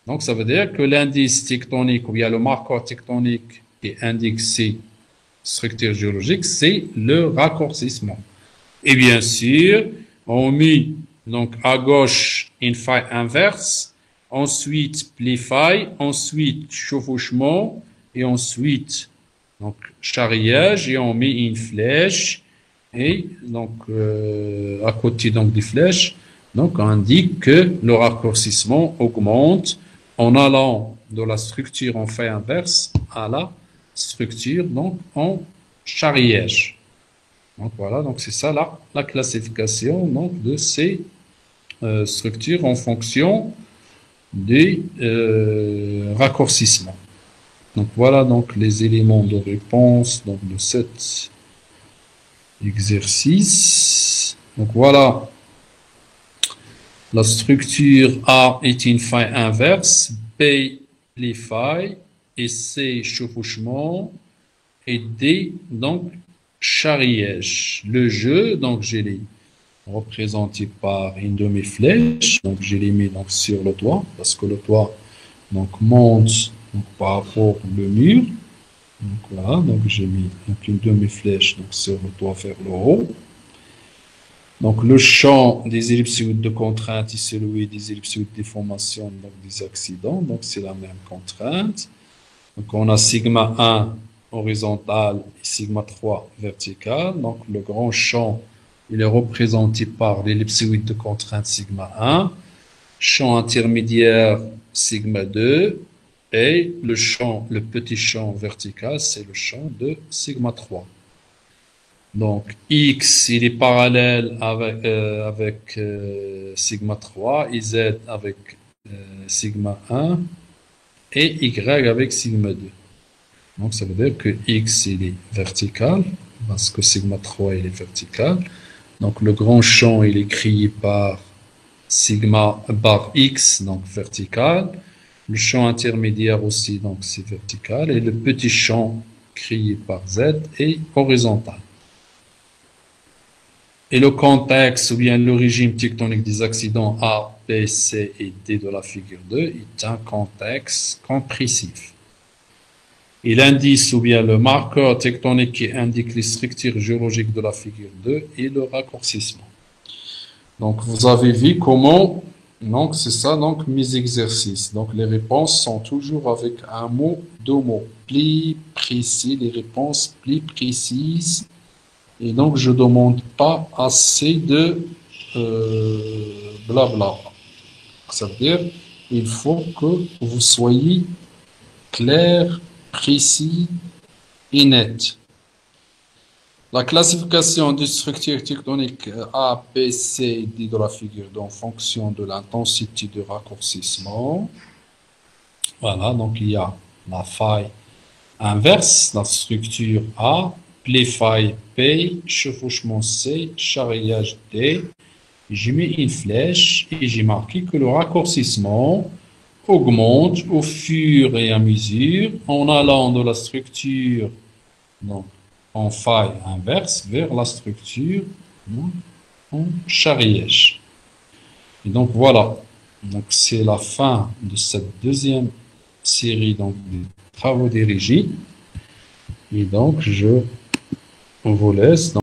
Donc ça veut dire que l'indice tectonique ou bien le marqueur tectonique qui indique ces structures géologiques, c'est le raccourcissement. Et bien sûr, on met donc à gauche une faille inverse, ensuite pli faille, ensuite chevauchement et ensuite donc charriage et on met une flèche et donc à côté donc des flèches donc on indique que le raccourcissement augmente en allant de la structure en faille inverse à la structure donc en charriage. Donc voilà, donc c'est ça la classification donc de ces structures en fonction des raccourcissements. Donc voilà donc les éléments de réponse donc de cet exercice. Donc voilà, la structure A est une faille inverse, B les failles et C chevauchement et D donc charriage. Le jeu donc j'ai les représenté par une demi-flèche, donc je les mets donc sur le toit parce que le toit donc monte donc, par rapport au mur. Donc voilà, donc j'ai mis donc une demi-flèche donc sur le toit vers le haut. Donc le champ des ellipsoïdes de contrainte est celui des ellipsoïdes de déformation donc des accidents, donc c'est la même contrainte. Donc on a sigma 1 horizontal et sigma 3 vertical. Donc le grand champ il est représenté par l'ellipsoïde de contrainte sigma 1, champ intermédiaire sigma 2 et le petit champ vertical, c'est le champ de sigma 3. Donc X, il est parallèle avec sigma 3 et Z avec sigma 1 et Y avec sigma 2. Donc ça veut dire que X, il est vertical parce que sigma 3, il est vertical. Donc le grand champ, il est créé par sigma bar X, donc vertical. Le champ intermédiaire aussi, donc c'est vertical. Et le petit champ créé par Z est horizontal. Et le contexte ou bien le régime tectonique des accidents A, B, C et D de la figure 2 est un contexte compressif. Et l'indice ou bien le marqueur tectonique qui indique les structures géologiques de la figure 2 est le raccourcissement. Donc, vous avez vu comment, donc c'est ça, donc mes exercices. Donc, les réponses sont toujours avec un mot, deux mots, plus précis, les réponses plus précises. Et donc, je ne demande pas assez de blabla. Ça veut dire, il faut que vous soyez clair, précis et net. La classification des structures tectoniques A, B, C et D de la figure en fonction de l'intensité de raccourcissement. Voilà, donc il y a la faille inverse, la structure A, pli faille P, chevauchement C, charriage D. J'ai mis une flèche et j'ai marqué que le raccourcissement augmente au fur et à mesure en allant de la structure donc, en faille inverse vers la structure donc, en charriage. Et donc voilà, donc c'est la fin de cette deuxième série donc, des travaux des régies. Et donc je vous laisse.